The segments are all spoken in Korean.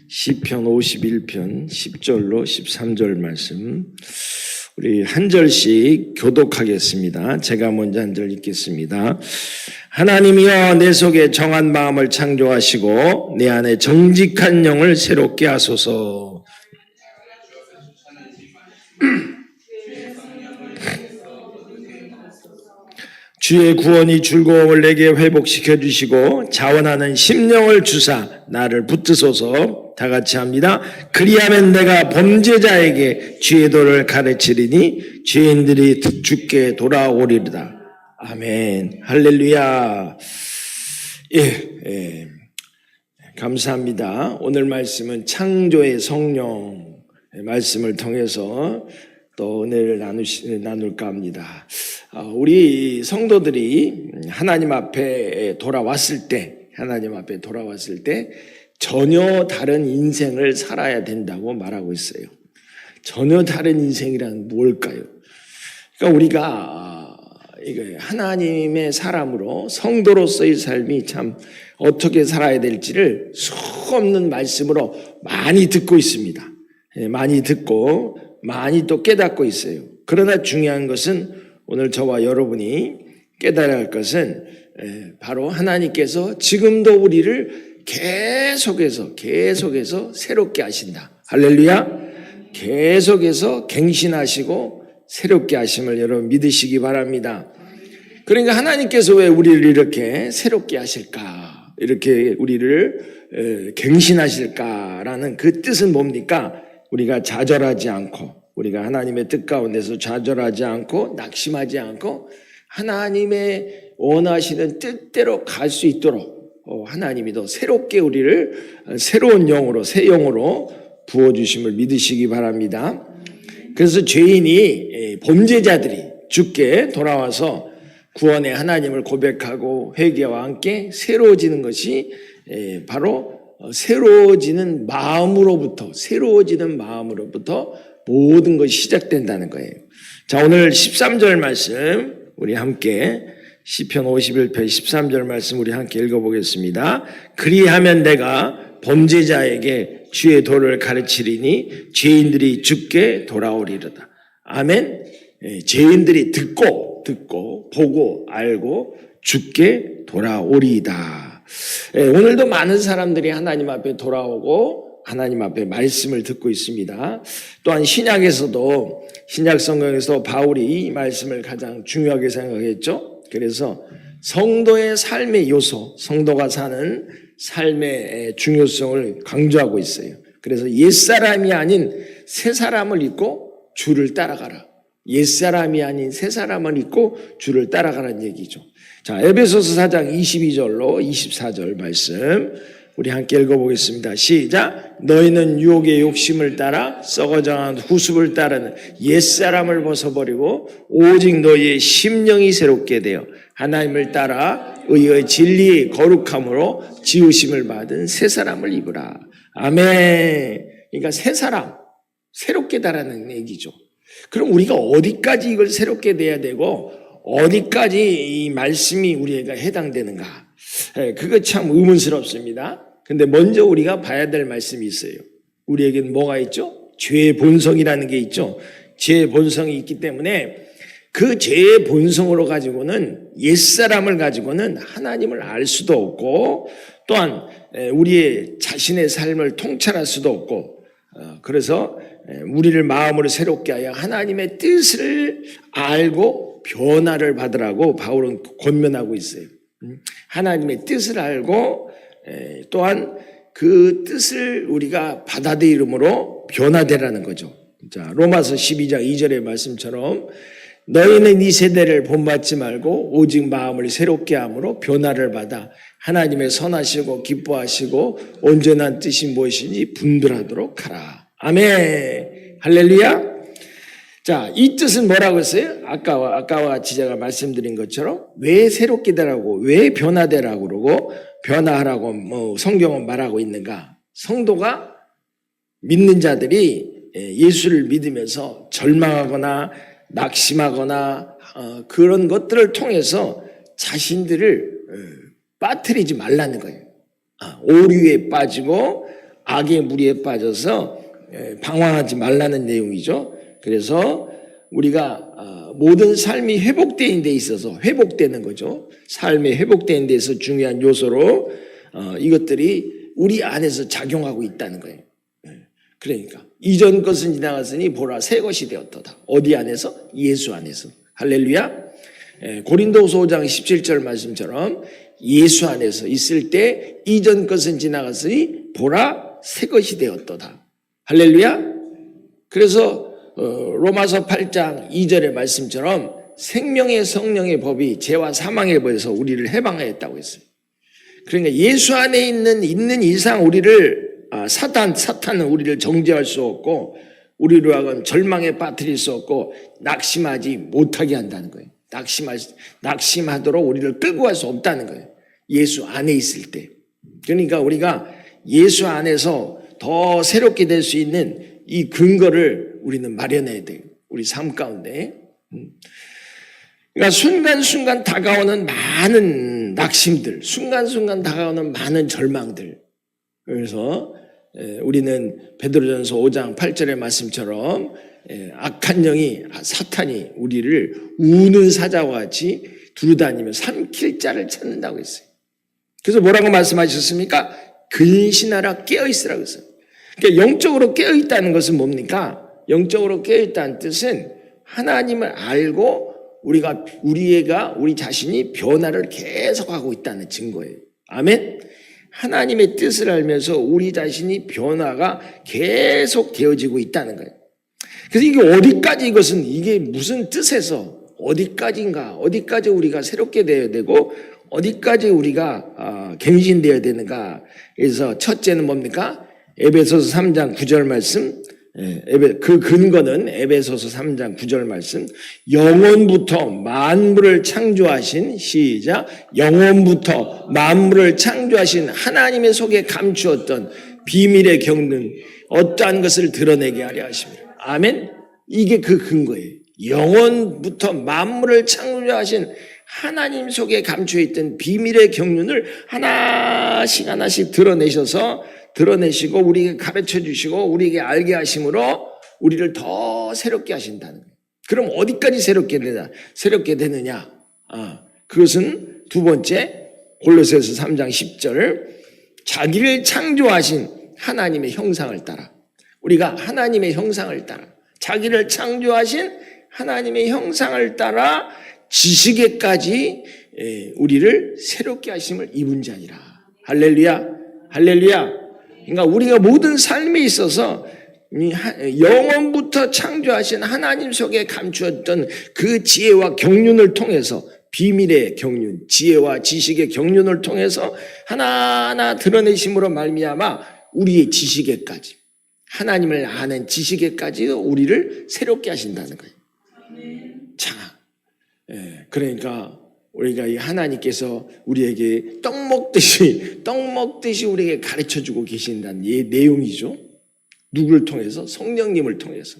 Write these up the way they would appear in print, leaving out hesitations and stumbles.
시편 51편 10절로 13절 말씀 우리 한 절씩 교독하겠습니다. 제가 먼저 한 절 읽겠습니다. 하나님이여 내 속에 정한 마음을 창조하시고 내 안에 정직한 영을 새롭게 하소서. 주의 구원이 즐거움을 내게 회복시켜 주시고 자원하는 심령을 주사 나를 붙드소서. 다 같이 합니다. 그리하면 내가 범죄자에게 주의 도를 가르치리니 죄인들이 주께 돌아오리로다. 아멘. 할렐루야. 감사합니다. 오늘 말씀은 창조의 성령 말씀을 통해서 또 은혜를 나눌까 합니다. 우리 성도들이 하나님 앞에 돌아왔을 때 전혀 다른 인생을 살아야 된다고 말하고 있어요. 전혀 다른 인생이란 뭘까요? 그러니까 우리가 하나님의 사람으로 성도로서의 삶이 참 어떻게 살아야 될지를 수없는 말씀으로 많이 듣고 있습니다. 많이 듣고 많이 또 깨닫고 있어요. 그러나 중요한 것은 오늘 저와 여러분이 깨달아야 할 것은 바로 하나님께서 지금도 우리를 계속해서 새롭게 하신다. 할렐루야. 계속해서 갱신하시고 새롭게 하심을 여러분 믿으시기 바랍니다. 그러니까 하나님께서 왜 우리를 이렇게 새롭게 하실까? 이렇게 우리를 갱신하실까라는 그 뜻은 뭡니까? 우리가 좌절하지 않고, 우리가 하나님의 뜻 가운데서 좌절하지 않고 낙심하지 않고 하나님의 원하시는 뜻대로 갈 수 있도록 하나님이 더 새롭게 우리를 새로운 영으로, 새 영으로 부어주심을 믿으시기 바랍니다. 그래서 죄인이, 범죄자들이 주께 돌아와서 구원의 하나님을 고백하고 회개와 함께 새로워지는 것이 바로 새로워지는 마음으로부터 모든 것이 시작된다는 거예요. 자, 오늘 13절 말씀 우리 함께 시편 51편 13절 말씀 우리 함께 읽어보겠습니다. 그리하면 내가 범죄자에게 주의 도를 가르치리니 죄인들이 주께 돌아오리로다. 아멘. 죄인들이 듣고 보고 알고 주께 돌아오리이다. 오늘도 많은 사람들이 하나님 앞에 돌아오고 하나님 앞에 말씀을 듣고 있습니다. 또한 신약에서도 신약 성경에서 바울이 이 말씀을 가장 중요하게 생각했죠. 그래서 성도의 삶의 요소, 성도가 사는 삶의 중요성을 강조하고 있어요. 그래서 옛사람이 아닌 새 사람을 입고 주를 따라가라. 옛사람이 아닌 새 사람을 입고 주를 따라가라는 얘기죠. 자, 에베소서 4장 22절로 24절 말씀 우리 함께 읽어보겠습니다. 시작. 너희는 유혹의 욕심을 따라 썩어져간 후습을 따르는 옛사람을 벗어버리고 오직 너희의 심령이 새롭게 되어 하나님을 따라 의의 진리의 거룩함으로 지으심을 받은 새 사람을 입으라. 아멘. 그러니까 새 사람, 새롭게 달라는 얘기죠. 그럼 우리가 어디까지 이걸 새롭게 돼야 되고 어디까지 이 말씀이 우리에게 해당되는가? 그거 참 의문스럽습니다. 근데 먼저 우리가 봐야 될 말씀이 있어요. 우리에게는 뭐가 있죠? 죄의 본성이라는 게 있죠. 죄의 본성이 있기 때문에 그 죄의 본성으로 가지고는 옛사람을 가지고는 하나님을 알 수도 없고 또한 우리의 자신의 삶을 통찰할 수도 없고 그래서 우리를 마음으로 새롭게 하여 하나님의 뜻을 알고 변화를 받으라고 바울은 권면하고 있어요. 하나님의 뜻을 알고 또한 그 뜻을 우리가 받아들임으로 변화되라는 거죠. 자, 로마서 12장 2절의 말씀처럼 너희는 이 세대를 본받지 말고 오직 마음을 새롭게 함으로 변화를 받아 하나님의 선하시고 기뻐하시고 온전한 뜻이 무엇인지 분별하도록 하라. 아멘. 할렐루야. 자, 이 뜻은 뭐라고 했어요? 아까와 같이 제가 말씀드린 것처럼 왜 새롭게 되라고, 왜 변화되라고 그러고 변화하라고 성경은 말하고 있는가? 성도가 믿는 자들이 예수를 믿으면서 절망하거나 낙심하거나 그런 것들을 통해서 자신들을 빠뜨리지 말라는 거예요. 오류에 빠지고 악의 무리에 빠져서 방황하지 말라는 내용이죠. 그래서 우리가 모든 삶이 회복되는 데 있어서 회복되는 거죠. 삶이 회복되는 데 있어서 중요한 요소로 이것들이 우리 안에서 작용하고 있다는 거예요. 그러니까 이전 것은 지나갔으니 보라 새 것이 되었도다. 어디 안에서? 예수 안에서. 할렐루야. 고린도후서 5장 17절 말씀처럼 예수 안에서 있을 때 이전 것은 지나갔으니 보라 새 것이 되었도다. 할렐루야. 그래서 로마서 8장 2절의 말씀처럼 생명의 성령의 법이 죄와 사망의 법에서 우리를 해방하였다고 했어요. 그러니까 예수 안에 있는 이상 우리를 사탄은 우리를 정죄할 수 없고 우리로 하여금 절망에 빠뜨릴 수 없고 낙심하지 못하게 한다는 거예요. 낙심하도록 우리를 끌고 갈 수 없다는 거예요. 예수 안에 있을 때. 그러니까 우리가 예수 안에서 더 새롭게 될 수 있는 이 근거를 우리는 마련해야 돼요. 우리 삶 가운데. 그러니까 순간순간 다가오는 많은 낙심들, 순간순간 다가오는 많은 절망들. 그래서 우리는 베드로전서 5장 8절의 말씀처럼 악한 영이 사탄이 우리를 우는 사자와 같이 두루다니며 삼킬 자를 찾는다고 했어요. 그래서 뭐라고 말씀하셨습니까? 근신하라 깨어있으라고 했어요. 그러니까 영적으로 깨어있다는 것은 뭡니까? 영적으로 깨어있다는 뜻은 하나님을 알고 우리 자신이 변화를 계속하고 있다는 증거예요. 아멘? 하나님의 뜻을 알면서 우리 자신이 변화가 계속 되어지고 있다는 거예요. 그래서 이게 어디까지 이게 무슨 뜻에서 어디까지인가, 어디까지 우리가 새롭게 되어야 되고 어디까지 우리가 갱신되어야 되는가. 그래서 첫째는 뭡니까? 에베소서 3장 9절 말씀. 그 근거는 에베소서 3장 9절 말씀. 영원부터 만물을 창조하신 시작. 영원부터 만물을 창조하신 하나님의 속에 감추었던 비밀의 경륜 어떠한 것을 드러내게 하려 하십니다. 아멘. 이게 그 근거예요. 영원부터 만물을 창조하신 하나님 속에 감추어있던 비밀의 경륜을 하나씩 드러내시고 우리에게 가르쳐 주시고 우리에게 알게 하심으로 우리를 더 새롭게 하신다는 거예요. 그럼 어디까지 새롭게 되느냐? 그것은 두 번째 골로새서 3장 10절 자기를 창조하신 하나님의 형상을 따라 우리가 하나님의 형상을 따라 자기를 창조하신 하나님의 형상을 따라 지식에까지 우리를 새롭게 하심을 입은 자니라. 할렐루야. 할렐루야. 그러니까 우리가 모든 삶에 있어서 영원부터 창조하신 하나님 속에 감추었던 그 지혜와 경륜을 통해서 비밀의 경륜, 지혜와 지식의 경륜을 통해서 하나하나 드러내심으로 말미암아 우리의 지식에까지 하나님을 아는 지식에까지 우리를 새롭게 하신다는 거예요. 자, 그러니까 우리가 이 하나님께서 우리에게 떡 먹듯이 우리에게 가르쳐주고 계신다는 내용이죠. 누구를 통해서? 성령님을 통해서.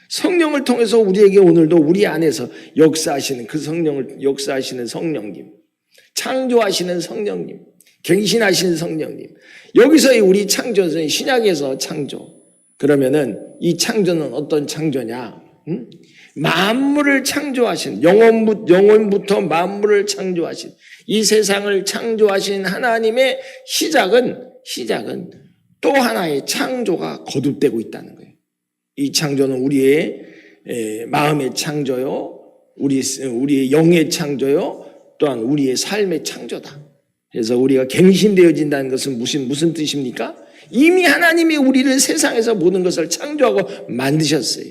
성령을 통해서 우리에게 오늘도 우리 안에서 역사하시는 역사하시는 성령님, 창조하시는 성령님, 갱신하시는 성령님. 여기서의 우리 창조는 신약에서 창조. 그러면은 이 창조는 어떤 창조냐? 만물을 창조하신 영원부터 만물을 창조하신 이 세상을 창조하신 하나님의 시작은 또 하나의 창조가 거듭되고 있다는 거예요. 이 창조는 우리의 마음의 창조요, 우리의 영의 창조요, 또한 우리의 삶의 창조다. 그래서 우리가 갱신되어진다는 것은 무슨 뜻입니까? 이미 하나님이 우리를 세상에서 모든 것을 창조하고 만드셨어요.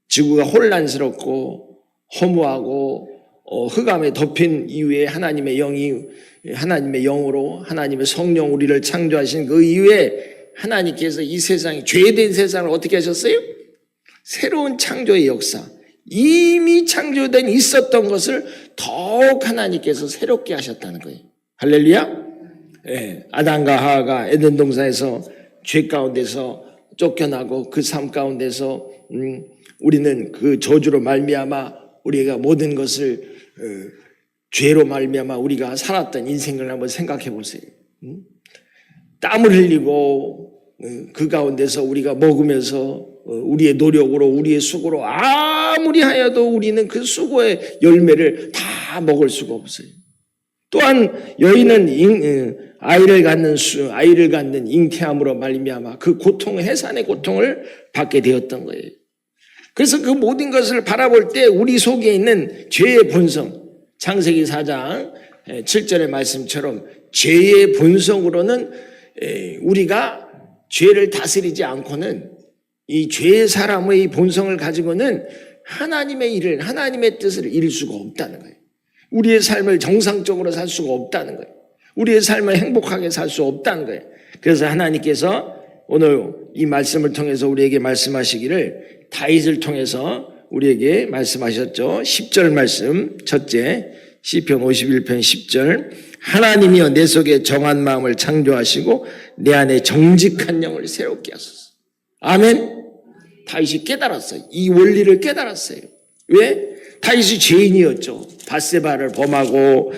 지구가 혼란스럽고 허무하고 흑암에 덮인 이후에 하나님의 영으로 하나님의 성령 우리를 창조하신 그 이후에 하나님께서 이 세상이 죄된 세상을 어떻게 하셨어요? 새로운 창조의 역사, 이미 창조된 있었던 것을 더욱 하나님께서 새롭게 하셨다는 거예요. 할렐루야. 아담과 하와가 에덴 동산에서 죄 가운데서 쫓겨나고 그 삶 가운데서 우리는 그 저주로 말미암아 우리가 모든 것을 죄로 말미암아 우리가 살았던 인생을 한번 생각해 보세요. 땀을 흘리고 그 가운데서 우리가 먹으면서 우리의 노력으로 우리의 수고로 아무리 하여도 우리는 그 수고의 열매를 다 먹을 수가 없어요. 또한 여인은 아이를 갖는 잉태함으로 말미암아 그 고통, 해산의 고통을 받게 되었던 거예요. 그래서 그 모든 것을 바라볼 때 우리 속에 있는 죄의 본성, 창세기 4장 7절의 말씀처럼 죄의 본성으로는 우리가 죄를 다스리지 않고는 이 죄의 사람의 본성을 가지고는 하나님의 일을, 하나님의 뜻을 이룰 수가 없다는 거예요. 우리의 삶을 정상적으로 살 수가 없다는 거예요. 우리의 삶을 행복하게 살 수 없다는 거예요. 그래서 하나님께서 오늘 이 말씀을 통해서 우리에게 말씀하시기를 다윗을 통해서 우리에게 말씀하셨죠. 10절 말씀, 첫째 시편 51편 10절, 하나님이여 내 속에 정한 마음을 창조하시고 내 안에 정직한 영을 새롭게 하소서. 아멘. 다윗이 깨달았어요. 이 원리를 깨달았어요. 왜? 다윗이 죄인이었죠. 밧세바를 범하고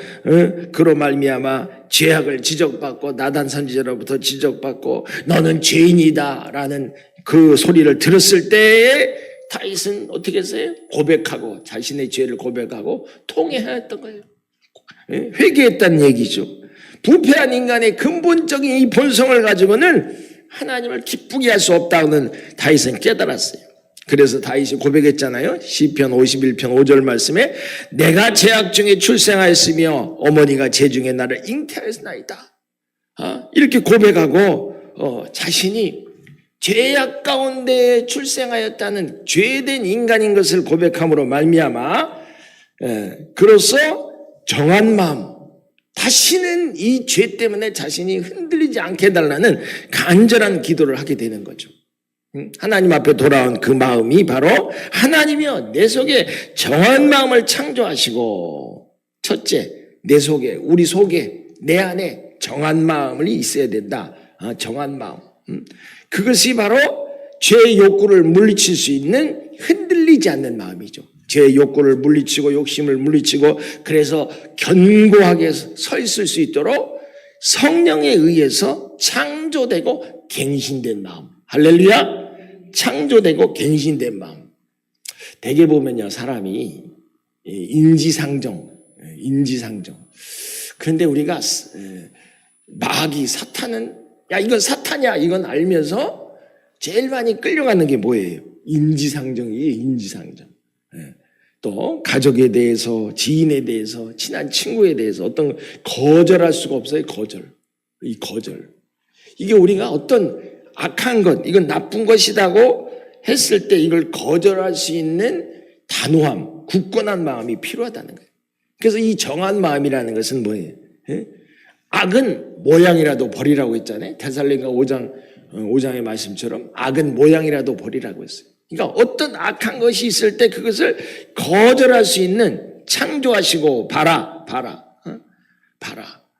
그로 말미암아 죄악을 지적받고 나단 선지자로부터 지적받고 너는 죄인이다라는 그 소리를 들었을 때에 다윗은 어떻게 했어요? 고백하고 자신의 죄를 고백하고 통회했던 거예요. 회개했다는 얘기죠. 부패한 인간의 근본적인 이 본성을 가지고는 하나님을 기쁘게 할 수 없다는 다윗은 깨달았어요. 그래서 다윗이 고백했잖아요. 시편 51편 5절 말씀에 내가 죄악 중에 출생하였으며 어머니가 죄 중에 나를 잉태하였나이다. 이렇게 고백하고 자신이 죄악 가운데 출생하였다는 죄된 인간인 것을 고백함으로 말미암아 그로써 정한 마음, 다시는 이 죄 때문에 자신이 흔들리지 않게 해달라는 간절한 기도를 하게 되는 거죠. 하나님 앞에 돌아온 그 마음이 바로 하나님이여 내 속에 정한 마음을 창조하시고, 첫째 내 속에, 우리 속에, 내 안에 정한 마음이 있어야 된다. 정한 마음. 그것이 바로 죄의 욕구를 물리칠 수 있는 흔들리지 않는 마음이죠. 죄의 욕구를 물리치고 욕심을 물리치고 그래서 견고하게 서 있을 수 있도록 성령에 의해서 창조되고 갱신된 마음. 할렐루야. 창조되고 갱신된 마음. 대개 보면요, 사람이 인지상정. 그런데 우리가 마귀, 사탄은 야 이건 사탄이야 이건 알면서 제일 많이 끌려가는 게 뭐예요? 인지상정이에요. 인지상정. 또 가족에 대해서, 지인에 대해서, 친한 친구에 대해서 어떤 거절할 수가 없어요. 이 거절. 이게 우리가 어떤 악한 것, 이건 나쁜 것이라고 했을 때 이걸 거절할 수 있는 단호함, 굳건한 마음이 필요하다는 거예요. 그래서 이 정한 마음이라는 것은 뭐예요? 악은 모양이라도 버리라고 했잖아요. 데살로니가 5장의 말씀처럼 악은 모양이라도 버리라고 했어요. 그러니까 어떤 악한 것이 있을 때 그것을 거절할 수 있는 창조하시고 봐라.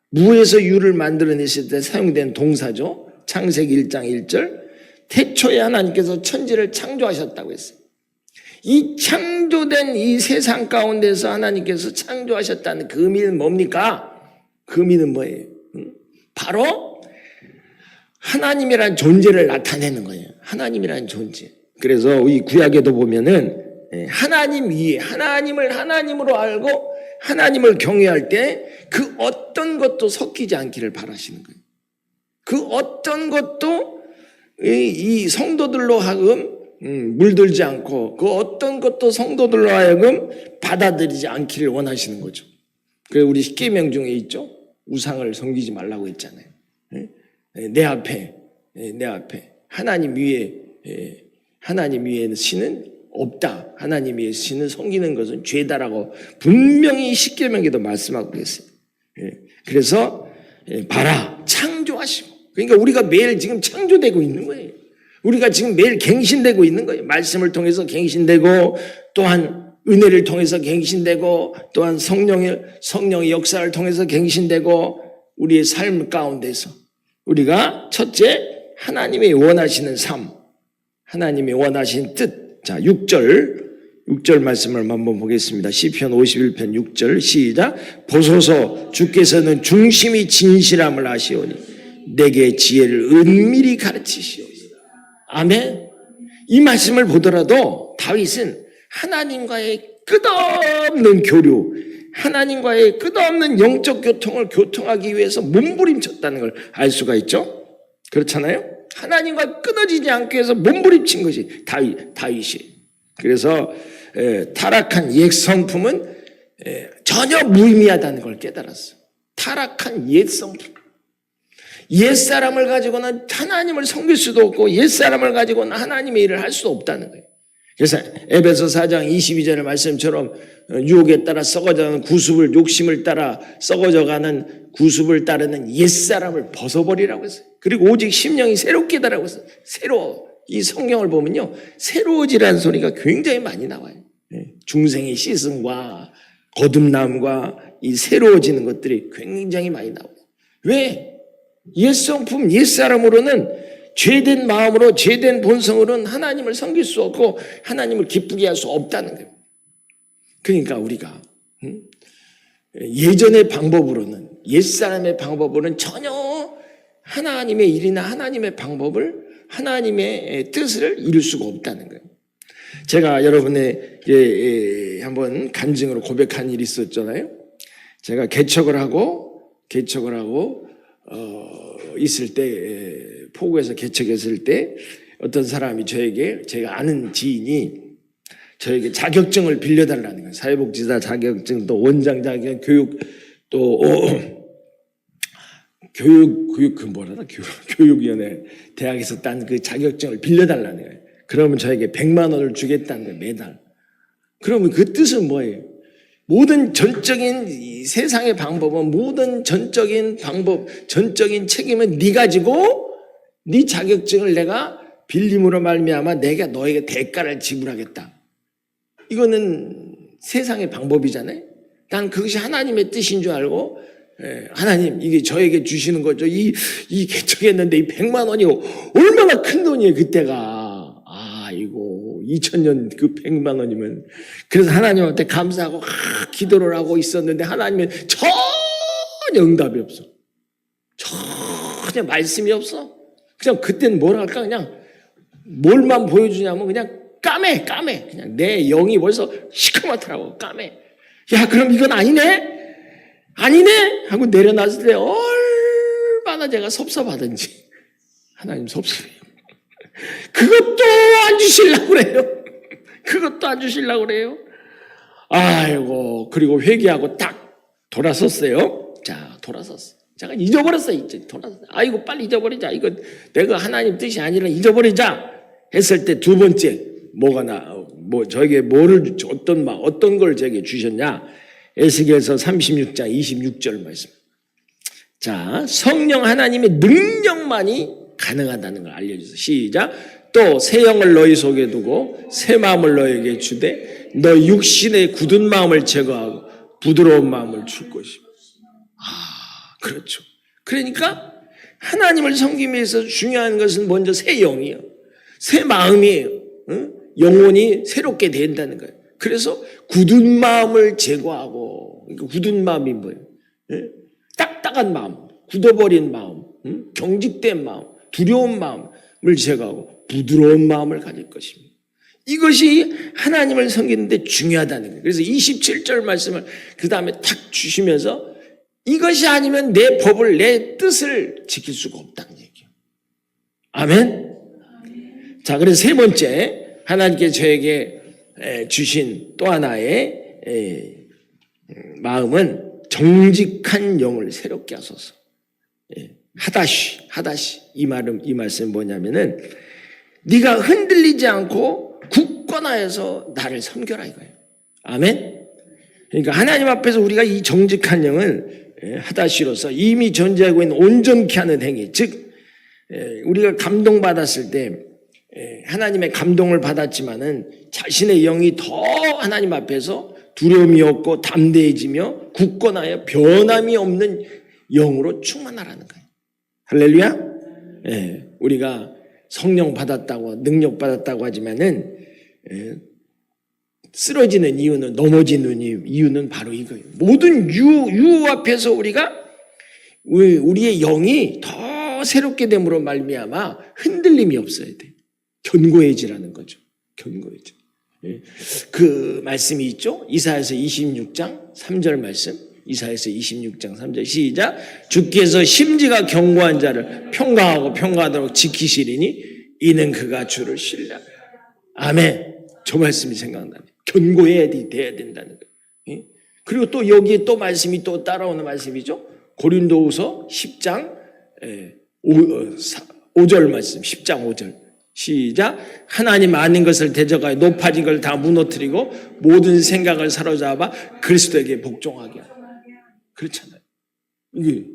무에서 유를 만들어내실 때 사용된 동사죠. 창세기 1장 1절. 태초에 하나님께서 천지를 창조하셨다고 했어요. 이 창조된 이 세상 가운데서 하나님께서 창조하셨다는 그 의미는 뭡니까? 그 의미는 뭐예요? 바로 하나님이라는 존재를 나타내는 거예요. 하나님이라는 존재. 그래서 이 구약에도 보면은 하나님 위에 하나님을 하나님으로 알고 하나님을 경외할 때 그 어떤 것도 섞이지 않기를 바라시는 거예요. 그 어떤 것도 이 성도들로 하여금 물들지 않고 그 어떤 것도 성도들로 하여금 받아들이지 않기를 원하시는 거죠. 그래서 우리 십계명 중에 있죠. 우상을 섬기지 말라고 했잖아요. 내 앞에 하나님 위에 신은 없다. 하나님 위에 신을 섬기는 것은 죄다라고 분명히 십계명에도 말씀하고 그랬어요. 그래서 봐라, 창조하시고. 그러니까 우리가 매일 지금 창조되고 있는 거예요. 우리가 지금 매일 갱신되고 있는 거예요. 말씀을 통해서 갱신되고 또한 은혜를 통해서 갱신되고 또한 성령의 역사를 통해서 갱신되고 우리의 삶 가운데서 우리가 첫째 하나님이 원하시는 삶, 하나님이 원하신 뜻. 자, 6절 말씀을 한번 보겠습니다. 시편 51편 6절 시작. 보소서 주께서는 중심이 진실함을 아시오니 내게 지혜를 은밀히 가르치시옵소서. 아멘. 이 말씀을 보더라도 다윗은 하나님과의 끝없는 교류, 하나님과의 끝없는 영적 교통을 교통하기 위해서 몸부림쳤다는 걸 알 수가 있죠. 그렇잖아요. 하나님과 끊어지지 않기 위해서 몸부림친 것이 다윗이. 그래서 타락한 옛 성품은 전혀 무의미하다는 걸 깨달았어. 타락한 옛 성품. 옛사람을 가지고는 하나님을 섬길 수도 없고 옛사람을 가지고는 하나님의 일을 할 수도 없다는 거예요. 그래서 에베소 4장 22절의 말씀처럼 유혹에 따라 썩어져가는 구습을, 욕심을 따라 썩어져가는 구습을 따르는 옛사람을 벗어버리라고 했어요. 그리고 오직 심령이 새롭게 달라고 했어요. 이 성경을 보면요, 새로워지라는 소리가 굉장히 많이 나와요. 중생의 씻음과 거듭남과 이 새로워지는 것들이 굉장히 많이 나와요. 왜? 옛 성품, 옛 사람으로는 죄된 마음으로, 죄된 본성으로는 하나님을 섬길 수 없고 하나님을 기쁘게 할 수 없다는 거예요. 그러니까 우리가 예전의 방법으로는, 옛 사람의 방법으로는 전혀 하나님의 일이나 하나님의 방법을, 하나님의 뜻을 이룰 수가 없다는 거예요. 제가 여러분의 한번 간증으로 고백한 일이 있었잖아요. 제가 개척을 하고 있을 때, 포구에서 개척했을 때 어떤 사람이 저에게, 제가 아는 지인이 저에게 자격증을 빌려달라는 거예요. 사회복지사 자격증, 또 원장 자격, 교육, 또 교육위원회 대학에서 딴 그 자격증을 빌려달라는 거예요. 그러면 저에게 100만 원을 주겠다는 거예요, 매달. 그러면 그 뜻은 뭐예요? 모든 전적인 이 세상의 방법은, 모든 전적인 방법, 전적인 책임은 네가 지고 네 자격증을 내가 빌림으로 말미암아 내가 너에게 대가를 지불하겠다. 이거는 세상의 방법이잖아요. 난 그것이 하나님의 뜻인 줄 알고, 하나님 이게 저에게 주시는 거죠. 이 개척했는데 이 100만 원이 얼마나 큰 돈이에요 그때가. 아이고 2000년 그 100만 원이면. 그래서 하나님한테 감사하고 기도를 하고 있었는데 하나님은 전혀 응답이 없어. 전혀 말씀이 없어. 그냥 그때는 뭐라 할까, 그냥 뭘만 보여주냐면 그냥 까매. 그냥 내 영이 벌써 시커멓더라고. 까매. 야, 그럼 이건 아니네 하고 내려놨을 때 얼마나 제가 섭섭하든지. 하나님 섭섭해요. 그것도 안 주시려고 그래요. 아이고, 그리고 회개하고 딱 돌아섰어요. 자, 돌아섰어. 제가 잊어버렸어요. 돌아섰어. 아이고, 빨리 잊어버리자. 이거 내가 하나님 뜻이 아니라 잊어버리자 했을 때 두 번째, 저에게 어떤 걸 저에게 주셨냐? 에스겔서 36장 26절 말씀. 자, 성령 하나님의 능력만이 가능하다는 걸 알려주세요. 시작. 또 새 영을 너희 속에 두고 새 마음을 너에게 주되 너 육신의 굳은 마음을 제거하고 부드러운 마음을 줄 것이고. 그렇죠. 그러니까 하나님을 섬기기 위해서 중요한 것은 먼저 새 영이에요. 새 마음이에요. 영혼이 새롭게 된다는 거예요. 그래서 굳은 마음을 제거하고, 그러니까 굳은 마음이 뭐예요? 딱딱한 마음, 굳어버린 마음, 경직된 마음, 두려운 마음을 제거하고 부드러운 마음을 가질 것입니다. 이것이 하나님을 섬기는데 중요하다는 거예요. 그래서 27절 말씀을 그 다음에 탁 주시면서 이것이 아니면 내 법을, 내 뜻을 지킬 수가 없다는 얘기예요. 아멘? 자, 그래서 세 번째, 하나님께 저에게 주신 또 하나의 마음은 정직한 영을 새롭게 하소서. 하다시. 이 말씀은 뭐냐면은 네가 흔들리지 않고 굳건하여서 나를 섬겨라 이거예요. 아멘? 그러니까 하나님 앞에서 우리가 이 정직한 영을 하다시로서 이미 존재하고 있는 온전케 하는 행위, 즉 우리가 감동받았을 때 하나님의 감동을 받았지만은 자신의 영이 더 하나님 앞에서 두려움이 없고 담대해지며 굳건하여 변함이 없는 영으로 충만하라는 거예요. 할렐루야. 우리가 성령 받았다고, 능력 받았다고 하지만은 쓰러지는 이유는, 넘어지는 이유는 바로 이거예요. 모든 유 앞에서 우리가 우리의 영이 더 새롭게 됨으로 말미암아 흔들림이 없어야 돼. 견고해지라는 거죠. 견고해져. 그 말씀이 있죠. 이사야서 26장 3절 말씀. 이사야서 26장 3절 시작. 주께서 심지가 견고한 자를 평강하고 평강하도록 지키시리니 이는 그가 주를 신뢰하라. 아멘. 저 말씀이 생각나네. 견고해야 돼야 된다는 거예요. 그리고 또 여기에 또 말씀이 또 따라오는 말씀이죠. 고린도후서 10장 5절 말씀. 10장 5절 시작. 하나님 아닌 것을 대적하여 높아진 걸 다 무너뜨리고 모든 생각을 사로잡아 그리스도에게 복종하게 하라. 그렇잖아요. 이게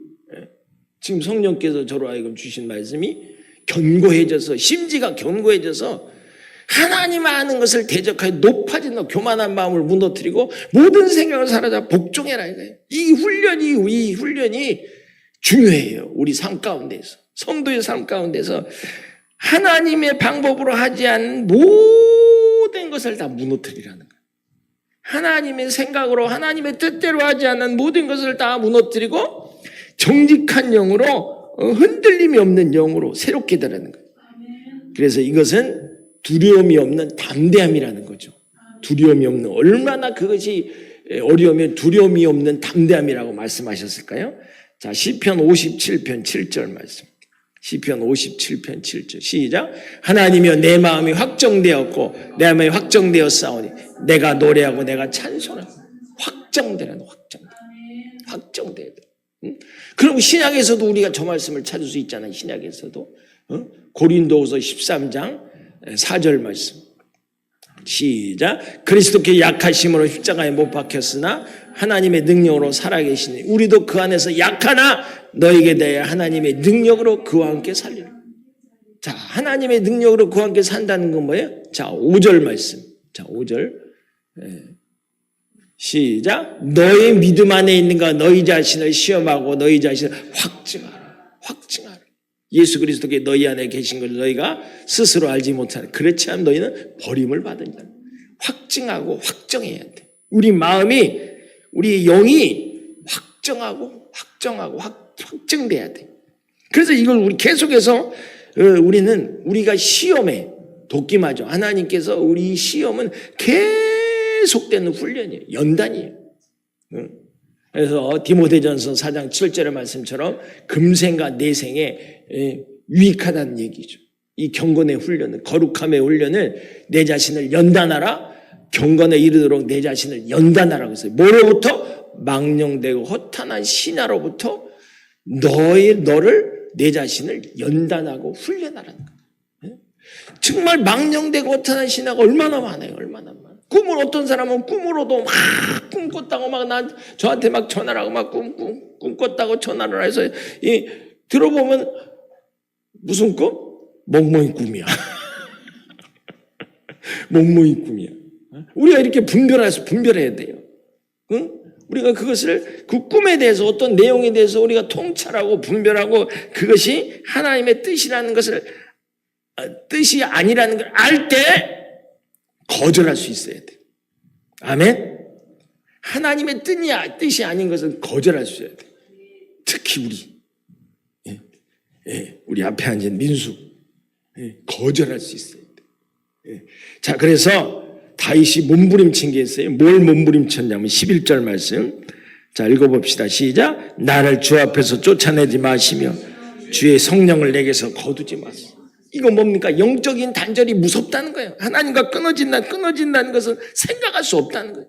지금 성령께서 저로 하여금 주신 말씀이 견고해져서 심지가 견고해져서 하나님 아는 것을 대적하여 높아진 교만한 마음을 무너뜨리고 모든 생각을 사로잡아 복종해라 이거예요. 이 훈련이 중요해요. 우리 삶 가운데서 성도의 삶 가운데서 하나님의 방법으로 하지 않은 모든 것을 다 무너뜨리라는 거예요. 하나님의 생각으로 하나님의 뜻대로 하지 않는 모든 것을 다 무너뜨리고 정직한 영으로 흔들림이 없는 영으로 새롭게 되라는 거예요. 그래서 이것은 두려움이 없는 담대함이라는 거죠. 두려움이 없는, 얼마나 그것이 어려우면 두려움이 없는 담대함이라고 말씀하셨을까요? 자, 시편 57편 7절 말씀. 시편 57편 7절 시작. 하나님이여 내 마음이 확정되었고 내 마음이 확정되었사오니 내가 노래하고 내가 찬송하고. 확정되라는 확정돼야 돼. 응? 그럼 신약에서도 우리가 저 말씀을 찾을 수 있잖아요. 신약에서도 고린도후서 13장 4절 말씀 시작. 그리스도께 약하심으로 십자가에 못 박혔으나 하나님의 능력으로 살아계시니 우리도 그 안에서 약하나 너에게 대해 하나님의 능력으로 그와 함께 살리라. 자, 하나님의 능력으로 그와 함께 산다는 건 뭐예요? 자, 5절 말씀. 자, 5절 시작. 너의 믿음 안에 있는가 너희 자신을 시험하고 너희 자신을 확증하라. 예수 그리스도께 너희 안에 계신 것을 너희가 스스로 알지 못하는, 그렇지 않으면 너희는 버림을 받은 자. 확증하고 확정해야 돼. 우리 마음이, 우리 영이 확정돼야 돼. 그래서 이걸 우리 계속해서 우리가 시험에 도끼맞아. 하나님께서 우리 시험은 계속되는 훈련이에요. 연단이에요. 그래서 디모데전서 4장 7절의 말씀처럼 금생과 내생에 유익하다는 얘기죠. 이 경건의 훈련은, 거룩함의 훈련을 내 자신을 연단하라. 경건에 이르도록 내 자신을 연단하라고 했어요. 뭐로부터? 망령되고 허탄한 신하로부터 너를 내 자신을 연단하고 훈련하라는 거예요. 정말 망령되고 허탄한 신하가 얼마나 많아요. 얼마나 많아요. 꿈을, 어떤 사람은 꿈으로도 막 꿈꿨다고 막 저한테 막 전화를 하고 막 꿈꿨다고 전화를 해서 들어보면 무슨 꿈? 멍멍이 꿈이야. 멍멍이 꿈이야. 우리가 이렇게 분별해야 돼요. 응? 우리가 그것을, 그 꿈에 대해서, 어떤 내용에 대해서 우리가 통찰하고 분별하고 그것이 하나님의 뜻이라는 것을, 뜻이 아니라는 걸 알 때 거절할 수 있어야 돼. 아멘? 하나님의 뜻이 아닌 것은 거절할 수 있어야 돼. 특히 우리 앞에 앉은 민수, 거절할 수 있어야 돼. 자, 그래서 다윗이 몸부림친 게 있어요. 뭘 몸부림쳤냐면 11절 말씀. 자, 읽어봅시다. 시작. 나를 주 앞에서 쫓아내지 마시며 주의 성령을 내게서 거두지 마소서. 이거 뭡니까? 영적인 단절이 무섭다는 거예요. 하나님과 끊어진다는 것은 생각할 수 없다는 거예요.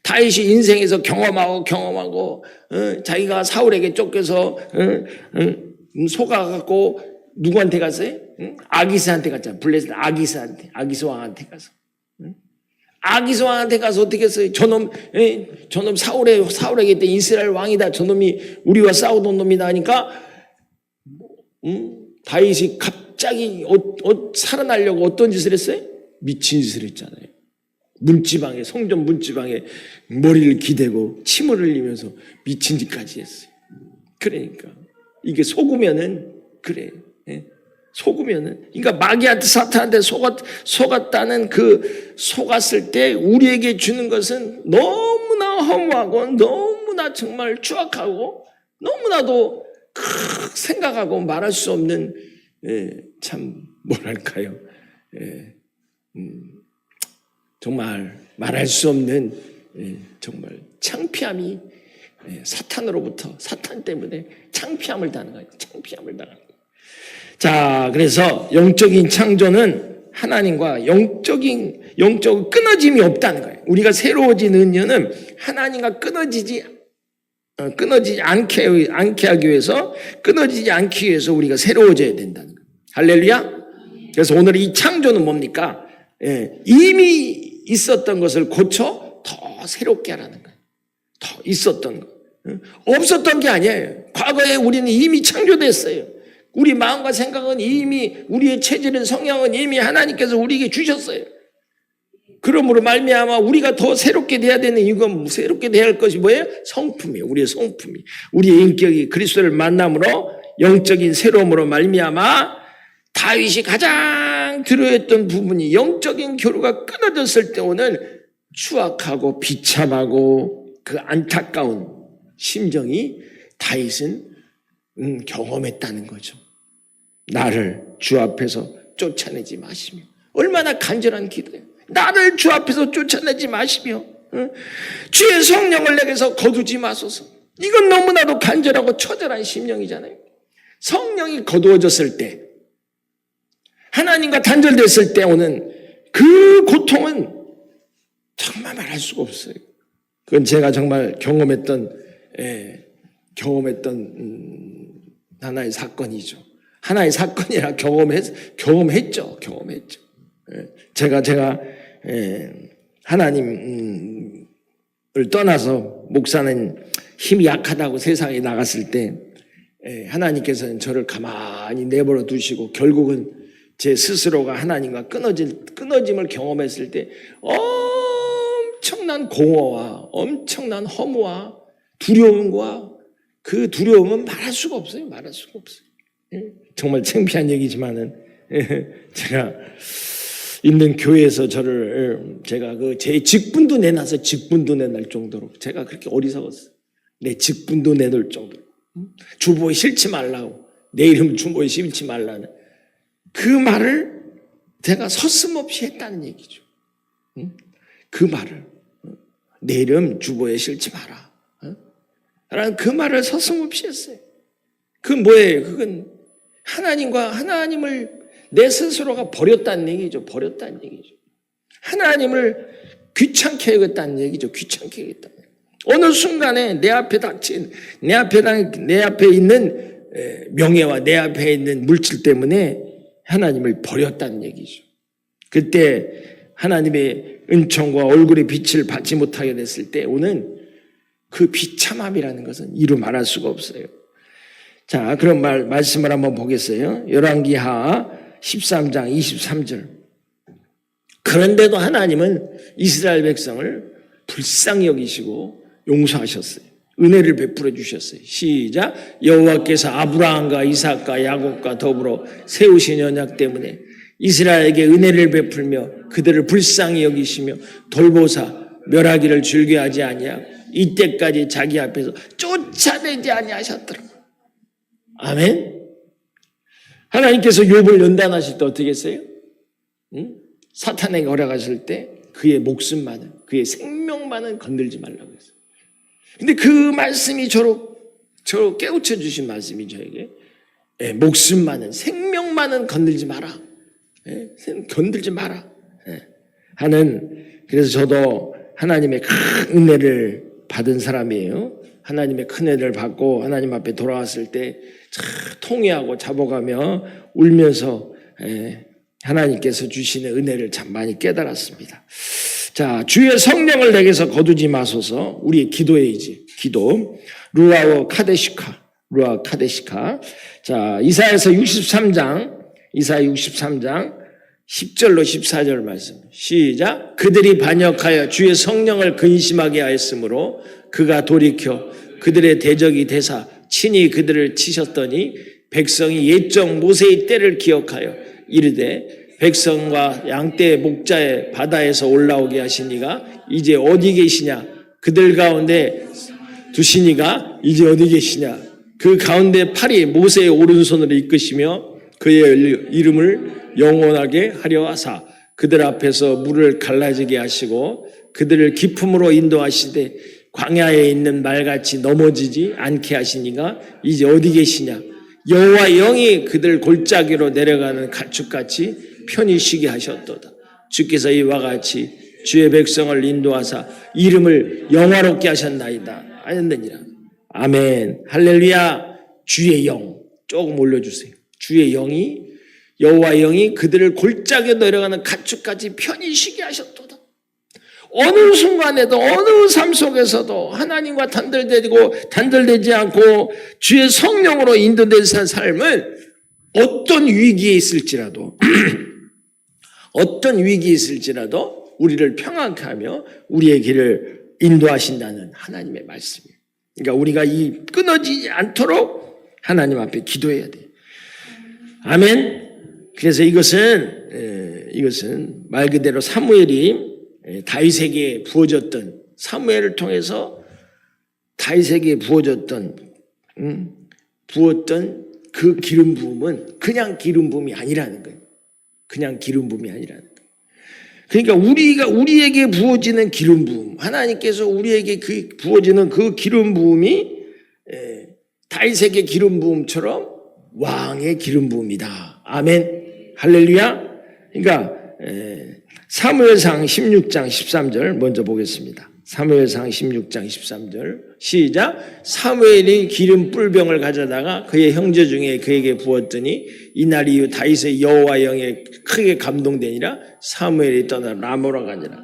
다윗이 인생에서 경험하고 자기가 사울에게 쫓겨서 속아갖고 누구한테 갔어요? 아기스한테 갔잖아요. 블레셋 아기스 왕한테 가서. 아기스 왕한테 가서 어떻게 했어요? 저놈 사울에게 있던 이스라엘 왕이다. 저놈이 우리와 싸우던 놈이다 하니까 다윗이 갑자기 살아나려고 어떤 짓을 했어요? 미친 짓을 했잖아요. 문지방에, 성전 문지방에 머리를 기대고 침을 흘리면서 미친 짓까지 했어요. 그러니까 이게 속으면은 그래요. 속으면은, 그러니까 마귀한테, 사탄한테 속았다는 그 속았을 때 우리에게 주는 것은 너무나 허무하고 너무나 정말 추악하고 너무나도 생각하고 말할 수 없는 참 뭐랄까요? 정말 말할 수 없는 정말 창피함이 사탄으로부터 사탄 때문에 창피함을 당하는 거예요. 창피함을 당하는 거예요. 자, 그래서 영적인 창조는 하나님과 영적인 끊어짐이 없다는 거예요. 우리가 새로워지는 이유는 하나님과 끊어지지 않게 하기 위해서, 끊어지지 않기 위해서 우리가 새로워져야 된다는 거예요. 할렐루야. 그래서 오늘 이 창조는 뭡니까? 이미 있었던 것을 고쳐 더 새롭게 하라는 거예요. 더 있었던 것. 없었던 게 아니에요. 과거에 우리는 이미 창조됐어요. 우리 마음과 생각은 이미, 우리의 체질은, 성향은 이미 하나님께서 우리에게 주셨어요. 그러므로 말미암아 우리가 더 새롭게 돼야 되는 이유가, 새롭게 돼야 할 것이 뭐예요? 성품이에요. 우리의 성품이. 우리의 인격이 그리스도를 만남으로 영적인 새로움으로 말미암아 다윗이 가장 두려워했던 부분이, 영적인 교류가 끊어졌을 때 오는 추악하고 비참하고 그 안타까운 심정이 다윗은 경험했다는 거죠. 나를 주 앞에서 쫓아내지 마시며. 얼마나 간절한 기도예요. 나를 주 앞에서 쫓아내지 마시며 주의 성령을 내게서 거두지 마소서. 이건 너무나도 간절하고 처절한 심령이잖아요. 성령이 거두어졌을 때, 하나님과 단절됐을 때 오는 그 고통은 정말 말할 수가 없어요. 그건 제가 정말 경험했던 하나의 사건이죠. 하나의 사건이라 경험했죠. 제가 하나님을 떠나서 목사는 힘이 약하다고 세상에 나갔을 때 하나님께서는 저를 가만히 내버려 두시고 결국은 제 스스로가 하나님과 끊어짐을 경험했을 때 엄청난 공허와 엄청난 허무와 두려움과 그 두려움은 말할 수가 없어요. 정말 창피한 얘기지만은 제가 있는 교회에서 제가 제 직분도 내놔서 직분도 내놓을 정도로 제가 그렇게 어리석었어요. 내 직분도 내놓을 정도로. 주보에 실지 말라고. 내 이름 주보에 실지 말라는 그 말을 제가 서슴없이 했다는 얘기죠. 그 말을. 내 이름 주보에 실지 마라. 라는 그 말을 서슴없이 했어요. 그건 뭐예요? 그건 하나님을 내 스스로가 버렸다는 얘기죠. 하나님을 귀찮게 하겠다는 얘기죠. 어느 순간에 내 앞에 닥친, 내 앞에 있는 명예와 내 앞에 있는 물질 때문에 하나님을 버렸다는 얘기죠. 그때 하나님의 은총과 얼굴의 빛을 받지 못하게 됐을 때 오는 그 비참함이라는 것은 이루 말할 수가 없어요. 자, 그런 말씀을 한번 보겠어요. 열왕기하 13장 23절. 그런데도 하나님은 이스라엘 백성을 불쌍히 여기시고 용서하셨어요. 은혜를 베풀어 주셨어요. 시작. 여호와께서 아브라함과 이삭과 야곱과 더불어 세우신 언약 때문에 이스라엘에게 은혜를 베풀며 그들을 불쌍히 여기시며 돌보사 멸하기를 즐겨하지 아니하고 이때까지 자기 앞에서 쫓아내지 아니하셨더라. 아멘. 하나님께서 욥을 연단하실 때 어떻게 했어요? 사탄에게 허락하실 때 그의 목숨만은, 그의 생명만은 건들지 말라고 했어요. 근데 그 말씀이 저로 깨우쳐 주신 말씀이 저에게 목숨만은, 생명만은 건들지 마라. 건들지 마라. 그래서 저도 하나님의 큰 은혜를 받은 사람이에요. 하나님의 큰 은혜를 받고 하나님 앞에 돌아왔을 때 통회하고 잡아가며 울면서 하나님께서 주시는 은혜를 참 많이 깨달았습니다. 자, 주의 성령을 내게서 거두지 마소서. 우리의 기도이지. 기도. 루아 카데시카. 자, 이사야서 63장 10절로 14절 말씀. 시작. 그들이 반역하여 주의 성령을 근심하게 하였으므로 그가 돌이켜 그들의 대적이 되사 친히 그들을 치셨더니 백성이 옛적 모세의 때를 기억하여 이르되 백성과 양떼 목자의 바다에서 올라오게 하시니가 이제 어디 계시냐? 그들 가운데 두시니가 이제 어디 계시냐? 그 가운데 팔이 모세의 오른손으로 이끄시며 그의 이름을 영원하게 하려 하사 그들 앞에서 물을 갈라지게 하시고 그들을 기품으로 인도하시되 광야에 있는 말같이 넘어지지 않게 하시니가 이제 어디 계시냐. 여호와 영이 그들 골짜기로 내려가는 가축같이 편히 쉬게 하셨도다. 주께서 이와 같이 주의 백성을 인도하사 이름을 영화롭게 하셨나이다 하였느니라. 아멘. 할렐루야. 주의 영 조금 올려주세요. 주의 영이 여호와 영이 그들을 골짜기로 내려가는 가축같이 편히 쉬게 하셨도다. 어느 순간에도 어느 삶 속에서도 하나님과 단절되지 않고 주의 성령으로 인도된 삶은 어떤 위기에 있을지라도 어떤 위기에 있을지라도 우리를 평안케 하며 우리의 길을 인도하신다는 하나님의 말씀이에요. 그러니까 우리가 이 끊어지지 않도록 하나님 앞에 기도해야 돼요. 아멘. 그래서 이것은 말 그대로 사무엘이 다윗에게 부어졌던 사무엘을 통해서 다윗에게 부어졌던 부었던 그 기름 부음은 그냥 기름 부음이 아니라는 거예요. 그냥 기름 부음이 아니라는 거예요. 그러니까 우리에게 부어지는 기름 부음, 하나님께서 우리에게 부어지는 그 기름 부음이 다윗에게 기름 부음처럼 왕의 기름 부음이다. 아멘. 할렐루야. 그러니까 사무엘상 16장 13절 먼저 보겠습니다. 사무엘상 16장 13절 시작. 사무엘이 기름 뿔병을 가져다가 그의 형제 중에 그에게 부었더니 이날 이후 다윗의 여호와 영에 크게 감동되니라. 사무엘이 떠나 라모로 가니라.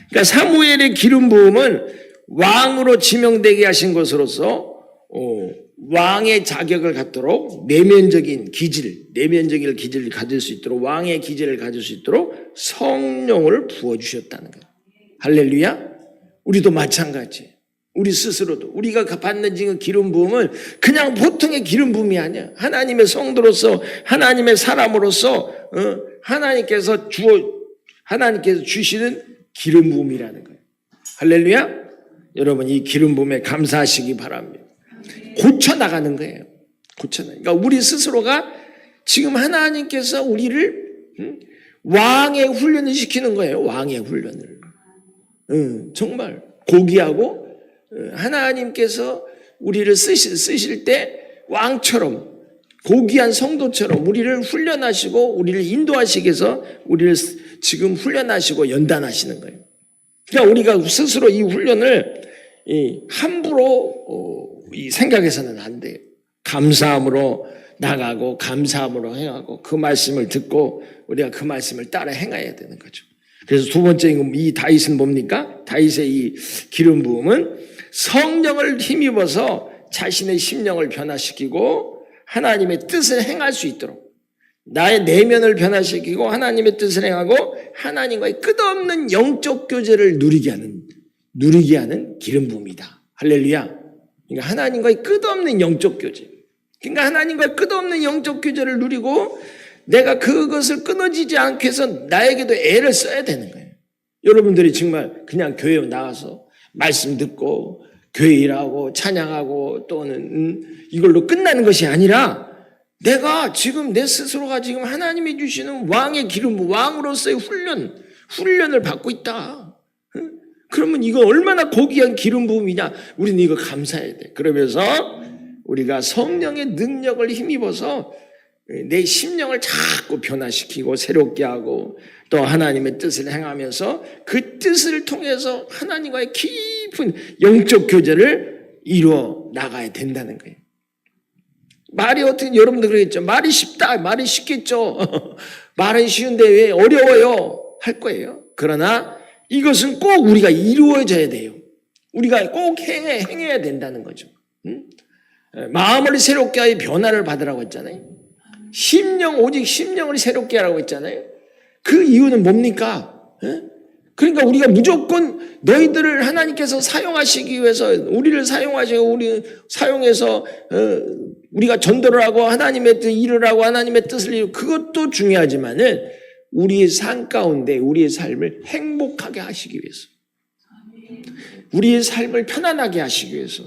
그러니까 사무엘의 기름 부음은 왕으로 지명되게 하신 것으로서 왕의 자격을 갖도록 내면적인 기질을 가질 수 있도록 왕의 기질을 가질 수 있도록 성령을 부어주셨다는 거예요. 할렐루야. 우리도 마찬가지. 우리 스스로도 우리가 받는 지금 기름 부음은 그냥 보통의 기름 부음이 아니야. 하나님의 성도로서 하나님의 사람으로서 하나님께서 주시는 기름 부음이라는 거예요. 할렐루야. 여러분 이 기름 부음에 감사하시기 바랍니다. 고쳐나가는 거예요. 그러니까 우리 스스로가 지금 하나님께서 우리를 왕의 훈련을 시키는 거예요. 왕의 훈련을. 정말 고귀하고 하나님께서 우리를 쓰실 때 왕처럼 고귀한 성도처럼 우리를 훈련하시고 우리를 인도하시기 위해서 우리를 지금 훈련하시고 연단하시는 거예요. 그러니까 우리가 스스로 이 훈련을 함부로 생각해서는 안 돼요. 감사함으로 나가고 감사함으로 행하고 그 말씀을 듣고 우리가 그 말씀을 따라 행해야 되는 거죠. 그래서 두 번째 이 다윗은 뭡니까? 다윗의 이 기름 부음은 성령을 힘입어서 자신의 심령을 변화시키고 하나님의 뜻을 행할 수 있도록 나의 내면을 변화시키고 하나님의 뜻을 행하고 하나님과의 끝없는 영적 교제를 누리게 하는 기름 부음이다. 할렐루야. 그러니까 하나님과의 끝없는 영적 교제. 그러니까 하나님과의 끝없는 영적 교제를 누리고 내가 그것을 끊어지지 않게 해서 나에게도 애를 써야 되는 거예요. 여러분들이 정말 그냥 교회 나가서 말씀 듣고 교회 일하고 찬양하고 또는 이걸로 끝나는 것이 아니라 내가 지금 내 스스로가 지금 하나님이 주시는 왕의 기름, 왕으로서의 훈련을 받고 있다. 그러면 이거 얼마나 고귀한 기름 부음이냐. 우리는 이거 감사해야 돼. 그러면서 우리가 성령의 능력을 힘입어서 내 심령을 자꾸 변화시키고 새롭게 하고 또 하나님의 뜻을 행하면서 그 뜻을 통해서 하나님과의 깊은 영적 교제를 이루어 나가야 된다는 거예요. 말이 어떻게 여러분들 그러겠죠. 말이 쉽다. 말이 쉽겠죠. 말은 쉬운데 왜 어려워요? 할 거예요. 그러나 이것은 꼭 우리가 이루어져야 돼요. 우리가 꼭 행해야 된다는 거죠. 마음을 새롭게 하여 변화를 받으라고 했잖아요. 오직 심령을 새롭게 하라고 했잖아요. 그 이유는 뭡니까? 그러니까 우리가 무조건 너희들을 하나님께서 사용하시기 위해서 우리를 사용하시고 사용해서 우리가 전도를 하고 하나님의 일을 하고 하나님의 뜻을 이루고 그것도 중요하지만은 우리의 삶 가운데 우리의 삶을 행복하게 하시기 위해서 우리의 삶을 편안하게 하시기 위해서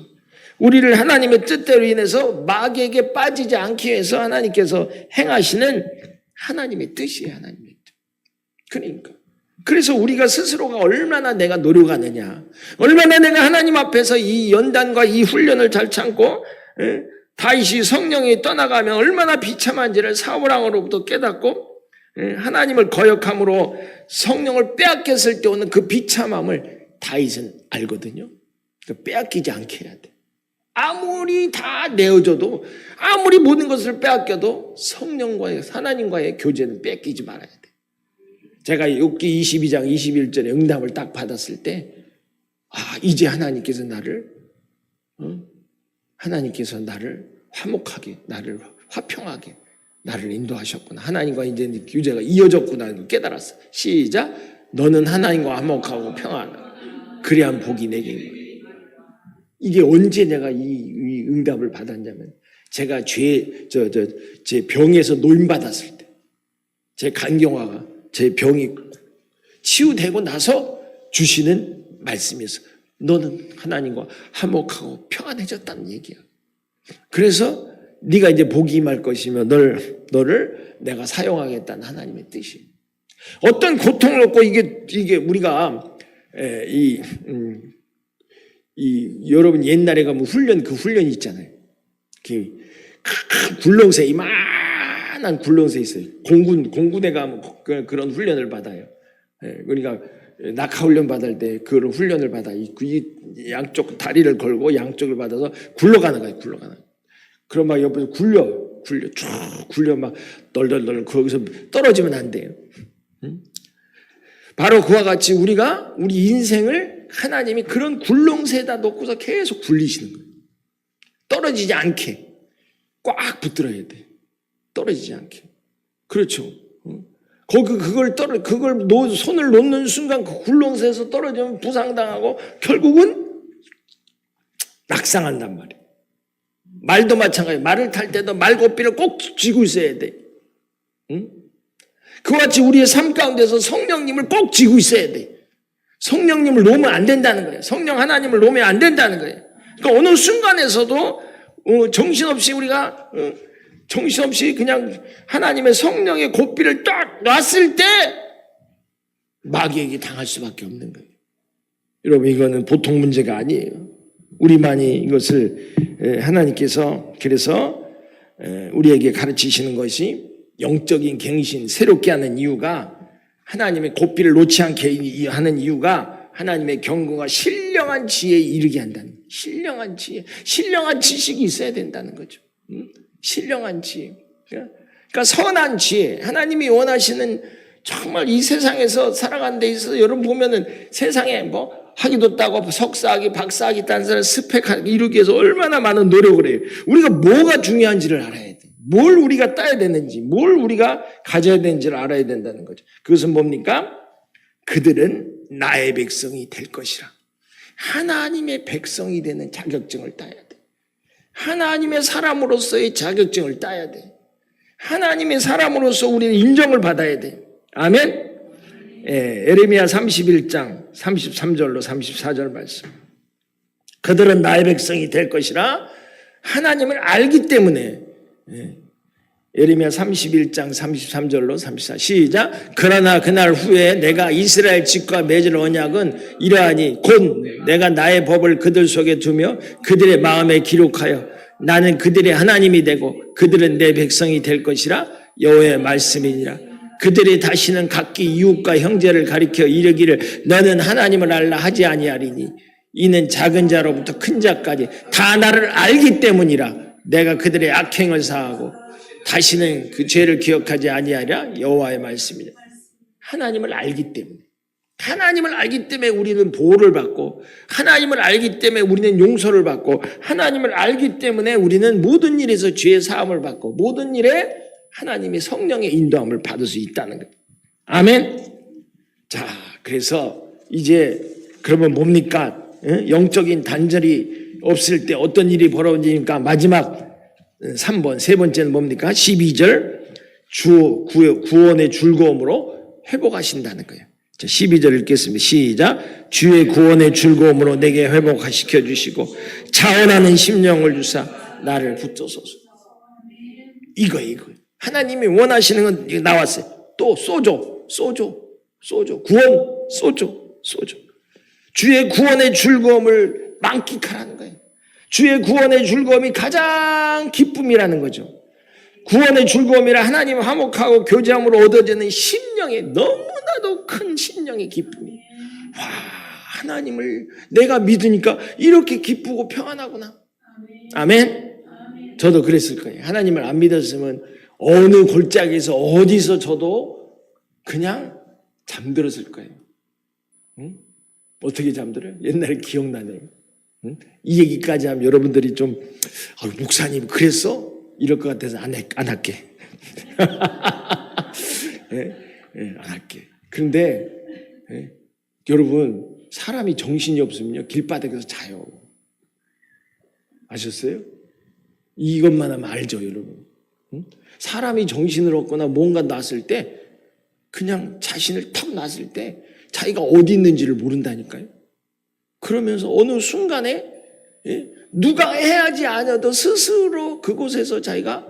우리를 하나님의 뜻대로 인해서 마귀에게 빠지지 않기 위해서 하나님께서 행하시는 하나님의 뜻이에요. 하나님의 뜻. 그러니까 그래서 우리가 스스로가 얼마나 내가 노력하느냐, 얼마나 내가 하나님 앞에서 이 연단과 이 훈련을 잘 참고 다윗이 성령이 떠나가면 얼마나 비참한지를 사울왕으로부터 깨닫고 하나님을 거역함으로 성령을 빼앗겼을 때 오는 그 비참함을 다윗은 알거든요. 빼앗기지 않게 해야 돼. 아무리 다 내어줘도, 아무리 모든 것을 빼앗겨도 성령과의, 하나님과의 교제는 뺏기지 말아야 돼. 제가 욥기 22장 21절에 응답을 딱 받았을 때, 이제 하나님께서 나를 화목하게, 나를 화평하게, 나를 인도하셨구나. 하나님과 이제 교제가 이어졌구나. 깨달았어. 시작. 너는 하나님과 화목하고 평안하다. 그래야 복이 내게 있는 거야. 이게 언제 내가 이 응답을 받았냐면, 제가 제 병에서 노임받았을 때, 제 간경화가, 제 병이 치유되고 나서 주시는 말씀이었어. 너는 하나님과 화목하고 평안해졌다는 얘기야. 그래서 네가 이제 복이 임할 것이며 너를 내가 사용하겠다는 하나님의 뜻이. 어떤 고통을 얻고 이게 우리가 여러분 옛날에 가면 그 훈련이 있잖아요. 큰 굴렁쇠, 이만한 굴렁쇠 있어요. 공군에 가면 그런 훈련을 받아요. 그러니까 낙하훈련 받을 때 그런 훈련을 받아. 이 양쪽 다리를 걸고 양쪽을 받아서 굴러가는 거예요. 그럼 막 옆에서 쭉 굴려 막 널널널 거기서 떨어지면 안 돼요. 바로 그와 같이 우리 인생을 하나님이 그런 굴렁쇠에다 놓고서 계속 굴리시는 거예요. 떨어지지 않게 꽉 붙들어야 돼. 떨어지지 않게. 그렇죠. 그걸 손을 놓는 순간 그 굴렁쇠에서 떨어지면 부상당하고 결국은 낙상한단 말이에요. 말도 마찬가지예요. 말을 탈 때도 말고삐를 꼭 쥐고 있어야 돼. 그와 같이 우리의 삶 가운데서 성령님을 꼭 쥐고 있어야 돼. 성령님을 놓으면 안 된다는 거예요. 성령 하나님을 놓으면 안 된다는 거예요. 그러니까 어느 순간에서도 정신없이 그냥 하나님의 성령의 고삐를 딱 놨을 때 마귀에게 당할 수밖에 없는 거예요. 여러분, 이거는 보통 문제가 아니에요. 우리만이 이것을 하나님께서 그래서 우리에게 가르치시는 것이 영적인 갱신, 새롭게 하는 이유가, 하나님의 고삐를 놓지 않게 하는 이유가 하나님의 경고가 신령한 지혜에 이르게 한다는, 신령한 지식이 있어야 된다는 거죠. 신령한 지혜. 그러니까 선한 지혜. 하나님이 원하시는, 정말 이 세상에서 살아가는 데 있어서 여러분 보면은 세상에 학위도 따고 석사학위, 박사학위 딴 사람 스펙 이루기 위해서 얼마나 많은 노력을 해요. 우리가 뭐가 중요한지를 알아야 돼. 뭘 우리가 따야 되는지, 뭘 우리가 가져야 되는지를 알아야 된다는 거죠. 그것은 뭡니까? 그들은 나의 백성이 될 것이라. 하나님의 백성이 되는 자격증을 따야 돼. 하나님의 사람으로서의 자격증을 따야 돼. 하나님의 사람으로서 우리는 인정을 받아야 돼. 아멘? 에레미야 31장 33절로 34절 말씀. 그들은 나의 백성이 될 것이라 하나님을 알기 때문에. 에레미야 31장 33절로 34. 시작. 그러나 그날 후에 내가 이스라엘 집과 맺을 언약은 이러하니 곧 내가 나의 법을 그들 속에 두며 그들의 마음에 기록하여 나는 그들의 하나님이 되고 그들은 내 백성이 될 것이라 여호와의 말씀이니라. 그들이 다시는 각기 이웃과 형제를 가리켜 이르기를 너는 하나님을 알라 하지 아니하리니 이는 작은 자로부터 큰 자까지 다 나를 알기 때문이라. 내가 그들의 악행을 사하고 다시는 그 죄를 기억하지 아니하리라. 여호와의 말씀이다. 하나님을 알기 때문에. 하나님을 알기 때문에 우리는 보호를 받고, 하나님을 알기 때문에 우리는 용서를 받고, 하나님을 알기 때문에 우리는 모든 일에서 죄의 사함을 받고, 모든 일에 하나님의 성령의 인도함을 받을 수 있다는 거예요. 아멘. 자, 그래서 이제 그러면 뭡니까? 영적인 단절이 없을 때 어떤 일이 벌어지니까 마지막 3번, 세 번째는 뭡니까? 12절 구원의 즐거움으로 회복하신다는 거예요. 자, 12절 읽겠습니다. 시작. 주의 구원의 즐거움으로 내게 회복시켜 주시고 자원하는 심령을 주사 나를 붙드소서. 이거 하나님이 원하시는 건 나왔어요. 또 소조 구원 소조 주의 구원의 즐거움을 만끽하라는 거예요. 주의 구원의 즐거움이 가장 기쁨이라는 거죠. 구원의 즐거움이라 하나님 화목하고 교제함으로 얻어지는 심령의 너무나도 큰 심령의 기쁨이. 와, 하나님을 내가 믿으니까 이렇게 기쁘고 평안하구나. 아멘. 저도 그랬을 거예요. 하나님을 안 믿었으면 어느 골짜기에서 어디서 저도 그냥 잠들었을 거예요. 응? 어떻게 잠들어요? 옛날에 기억나네요. 응? 이 얘기까지 하면 여러분들이 좀 목사님 그랬어? 이럴 것 같아서 안 할게. 안 할게. 그런데 여러분 사람이 정신이 없으면요 길바닥에서 자요. 아셨어요? 이것만 하면 알죠, 여러분. 응? 사람이 정신을 얻거나 뭔가 놨을 때 그냥 자신을 탁 놨을 때 자기가 어디 있는지를 모른다니까요. 그러면서 어느 순간에 누가 해야지 않아도 스스로 그곳에서 자기가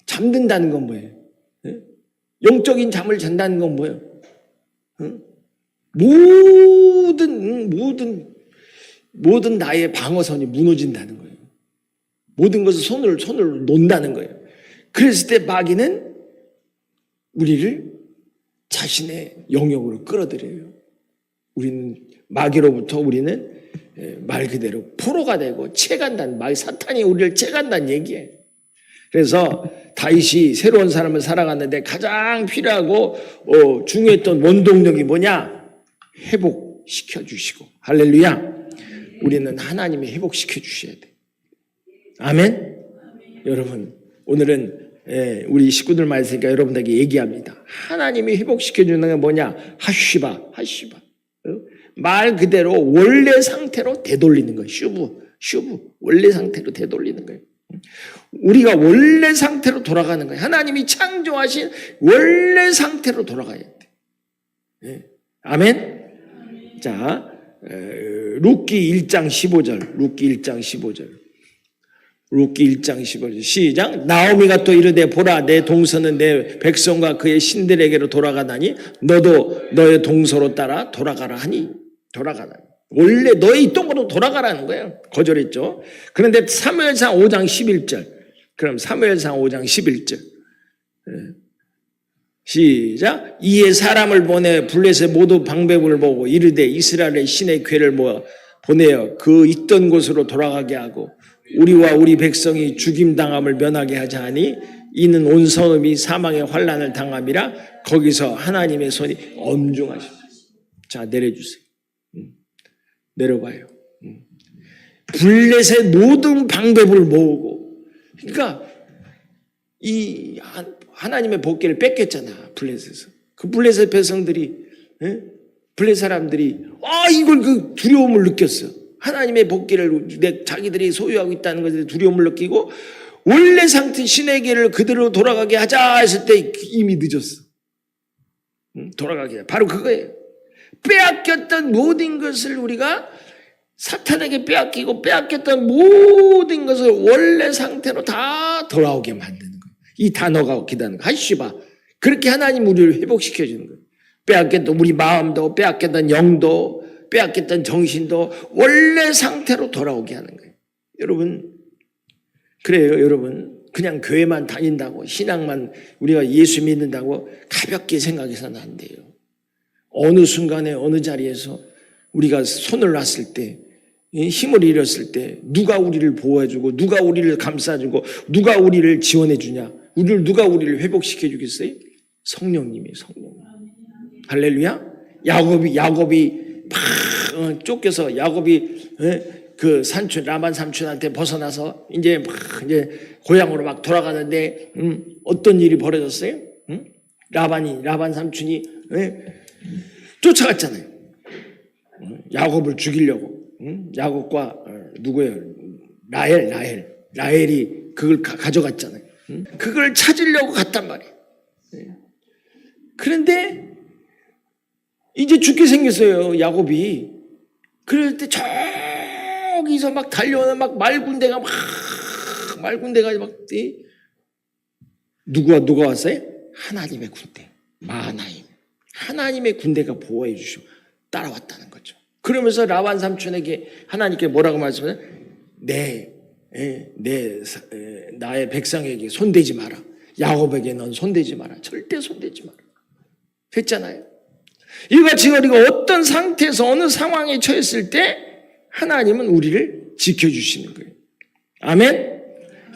잠든다는 건 뭐예요? 영적인 잠을 잔다는 건 뭐예요? 모든 나의 방어선이 무너진다는 거예요. 모든 것을 손을 놓는다는 거예요. 그랬을 때 마귀는 우리를 자신의 영역으로 끌어들여요. 마귀로부터 우리는 말 그대로 포로가 되고 채간다는, 사탄이 우리를 채간다는 얘기예요. 그래서 다윗이 새로운 삶을 살아갔는데 가장 필요하고 중요했던 원동력이 뭐냐? 회복시켜 주시고. 할렐루야. 우리는 하나님이 회복시켜 주셔야 돼. 아멘. 여러분 오늘은 우리 식구들 많이 있으니까 여러분들에게 얘기합니다. 하나님이 회복시켜 주는 게 뭐냐? 하시바. 말 그대로 원래 상태로 되돌리는 거예요. 슈브. 원래 상태로 되돌리는 거예요. 우리가 원래 상태로 돌아가는 거예요. 하나님이 창조하신 원래 상태로 돌아가야 돼. 아멘. 자, 룻기 1장 15절. 룻기 1장 15절 시작. 나오미가 또 이르되 보라 내 동서는 내 백성과 그의 신들에게로 돌아가다니 너도 너의 동서로 따라 돌아가라 하니. 원래 너의 있던 곳으로 돌아가라는 거예요. 거절했죠. 그런데 사무엘상 5장 11절. 그럼 사무엘상 5장 11절 시작. 이에 사람을 보내 블레셋 모두 방백을 보고 이르되 이스라엘의 신의 궤를 모아 보내어 그 있던 곳으로 돌아가게 하고 우리와 우리 백성이 죽임당함을 면하게 하자 하니 이는 온 성읍이 사망의 환난을 당함이라. 거기서 하나님의 손이 엄중하십니다. 자, 내려주세요. 내려봐요. 블레셋 모든 방백을 모으고, 그러니까 이 하나님의 복귀를 뺏겼잖아. 블레셋에서. 그 블레셋 백성들이, 블레셋 사람들이 이걸 그 두려움을 느꼈어. 하나님의 복귀를 자기들이 소유하고 있다는 것에 두려움을 느끼고 원래 상태 신에게를 그대로 돌아가게 하자 했을 때 이미 늦었어. 돌아가게. 바로 그거예요. 빼앗겼던 모든 것을 우리가 사탄에게 빼앗겼던 모든 것을 원래 상태로 다 돌아오게 만드는 거예요. 이 단어가 기다리는 거예요. 하시바. 그렇게 하나님 우리를 회복시켜 주는 거예요. 빼앗겼던 우리 마음도, 빼앗겼던 영도, 빼앗겼던 정신도 원래 상태로 돌아오게 하는 거예요. 여러분, 그래요, 여러분. 그냥 교회만 다닌다고, 신앙만 우리가 예수 믿는다고 가볍게 생각해서는 안 돼요. 어느 순간에 어느 자리에서 우리가 손을 놨을 때, 힘을 잃었을 때 누가 우리를 보호해주고 누가 우리를 감싸주고 누가 우리를 지원해주냐? 누가 우리를 회복시켜 주겠어요? 성령님이에요. 성령님. 할렐루야. 야곱이 막 쫓겨서 야곱이 그 삼촌 라반 삼촌한테 벗어나서 이제 고향으로 막 돌아가는데 어떤 일이 벌어졌어요? 라반 삼촌이 쫓아갔잖아요. 야곱을 죽이려고. 야곱과 누구예요? 라헬이 그걸 가져갔잖아요. 그걸 찾으려고 갔단 말이에요. 그런데 이제 죽게 생겼어요, 야곱이. 그럴 때 저기서 막 달려오는 막 말군대가 누가 왔어요? 하나님의 군대, 마하나임. 하나님의 군대가 보호해 주시고 따라왔다는 거죠. 그러면서 라반 삼촌에게 하나님께 뭐라고 말씀하세요? 나의 백성에게 손대지 마라. 야곱에게 넌 손대지 마라. 절대 손대지 마라. 했잖아요. 이같이 우리가 어떤 상태에서 어느 상황에 처했을 때 하나님은 우리를 지켜주시는 거예요. 아멘?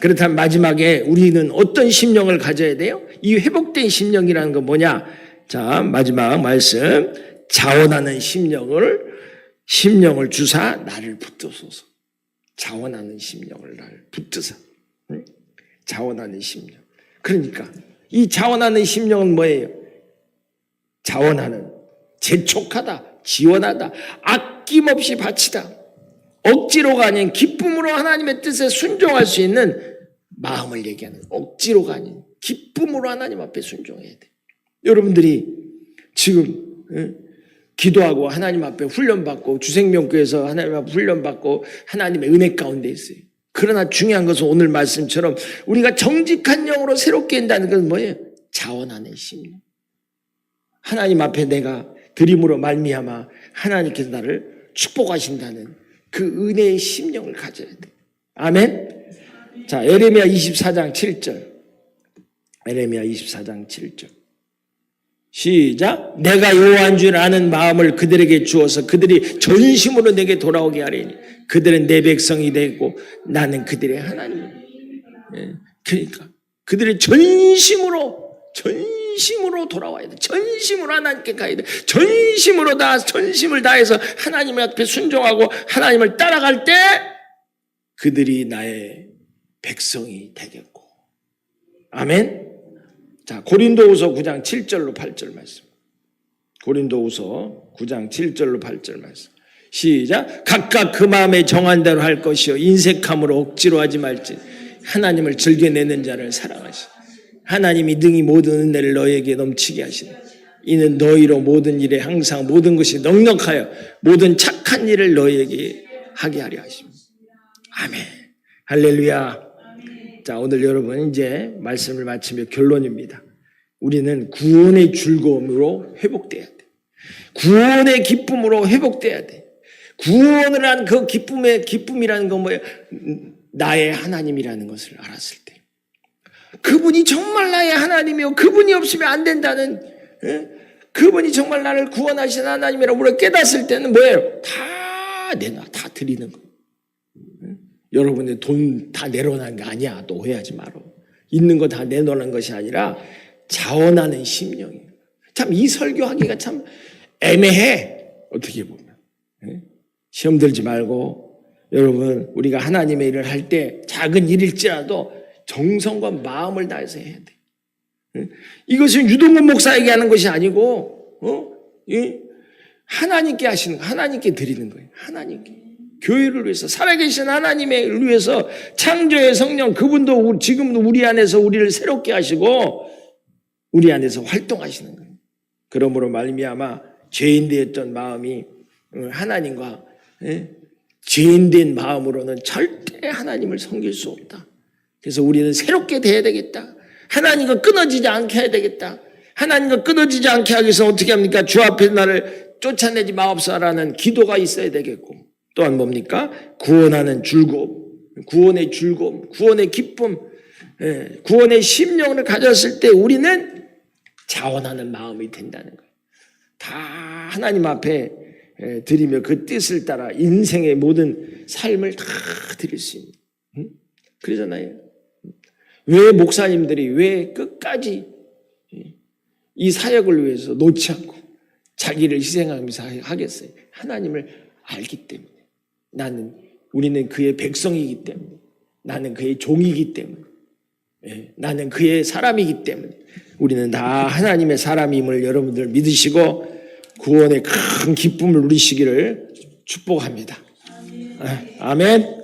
그렇다면 마지막에 우리는 어떤 심령을 가져야 돼요? 이 회복된 심령이라는 건 뭐냐? 자, 마지막 말씀. 자원하는 심령을 주사 나를 붙드소서. 자원하는 심령을 나를 붙드사. 자원하는 심령. 그러니까 이 자원하는 심령은 뭐예요? 자원하는, 재촉하다, 지원하다, 아낌없이 바치다, 억지로가 아닌 기쁨으로 하나님의 뜻에 순종할 수 있는 마음을 얘기하는, 억지로가 아닌 기쁨으로 하나님 앞에 순종해야 돼. 여러분들이 지금 기도하고 하나님 앞에 훈련받고 주생명교회에서 하나님 앞에 훈련받고 하나님의 은혜 가운데 있어요. 그러나 중요한 것은 오늘 말씀처럼 우리가 정직한 영으로 새롭게 한다는 것은 뭐예요? 자원하는 심령. 하나님 앞에 내가 드림으로 말미암아 하나님께서 나를 축복하신다는 그 은혜의 심령을 가져야 돼. 아멘. 자, 에레미야 24장 7절. 에레미야 24장 7절. 시작. 내가 여호와인 줄 아는 마음을 그들에게 주어서 그들이 전심으로 내게 돌아오게 하리니 그들은 내 백성이 되고 나는 그들의 하나님이다. 그러니까 그들이 전심으로 돌아와야 돼. 전심으로 하나님께 가야 돼. 전심을 다해서 하나님 앞에 순종하고 하나님을 따라갈 때 그들이 나의 백성이 되겠고. 아멘. 자, 고린도후서 9장 7절로 8절 말씀. 고린도후서 9장 7절로 8절 말씀. 시작. 각각 그 마음에 정한 대로 할 것이요 인색함으로 억지로 하지 말지 하나님을 즐겨내는 자를 사랑하시. 하나님이 능히 모든 은혜를 너에게 넘치게 하시네. 이는 너희로 모든 일에 항상 모든 것이 넉넉하여 모든 착한 일을 너희에게 하게 하려 하십니다. 아멘. 할렐루야. 자, 오늘 여러분 이제 말씀을 마치며 결론입니다. 우리는 구원의 즐거움으로 회복돼야 돼. 구원의 기쁨으로 회복돼야 돼. 구원을 한 그 기쁨이라는 건 뭐예요? 나의 하나님이라는 것을 알았을 때. 그분이 정말 나의 하나님이요. 그분이 없으면 안 된다는, 그분이 정말 나를 구원하신 하나님이라고 우리가 깨닫을 때는 뭐예요? 다 내놔, 다 드리는 거. 여러분의 돈 다 내놓는 거 아니야. 또 오해하지 마라. 있는 거 다 내놓는 것이 아니라 자원하는 심령이에요. 참 이 설교하기가 참 애매해. 어떻게 보면. 시험 들지 말고 여러분 우리가 하나님의 일을 할 때 작은 일일지라도 정성과 마음을 다해서 해야 돼. 이것은 유동근 목사에게 하는 것이 아니고 하나님께 하시는 거, 하나님께 드리는 거예요. 하나님께. 교회를 위해서 살아계신 하나님을 위해서 창조의 성령 그분도 지금도 우리 안에서 우리를 새롭게 하시고 우리 안에서 활동하시는 거예요. 그러므로 말미암아 죄인되었던 마음이 하나님과 죄인된 마음으로는 절대 하나님을 섬길 수 없다. 그래서 우리는 새롭게 돼야 되겠다. 하나님과 끊어지지 않게 해야 되겠다. 하나님과 끊어지지 않게 하기 위해서 어떻게 합니까? 주 앞에 나를 쫓아내지 마옵소서라는 기도가 있어야 되겠고 또한 뭡니까? 구원하는 즐거움, 구원의 즐거움, 구원의 기쁨, 구원의 심령을 가졌을 때 우리는 자원하는 마음이 된다는 거예요. 다 하나님 앞에 드리며 그 뜻을 따라 인생의 모든 삶을 다 드릴 수 있는. 그러잖아요. 왜 목사님들이 왜 끝까지 이 사역을 위해서 놓지 않고 자기를 희생하면서 하겠어요? 하나님을 알기 때문에. 우리는 그의 백성이기 때문에. 나는 그의 종이기 때문에. 나는 그의 사람이기 때문에. 우리는 다 하나님의 사람임을 여러분들 믿으시고 구원의 큰 기쁨을 누리시기를 축복합니다. 아멘.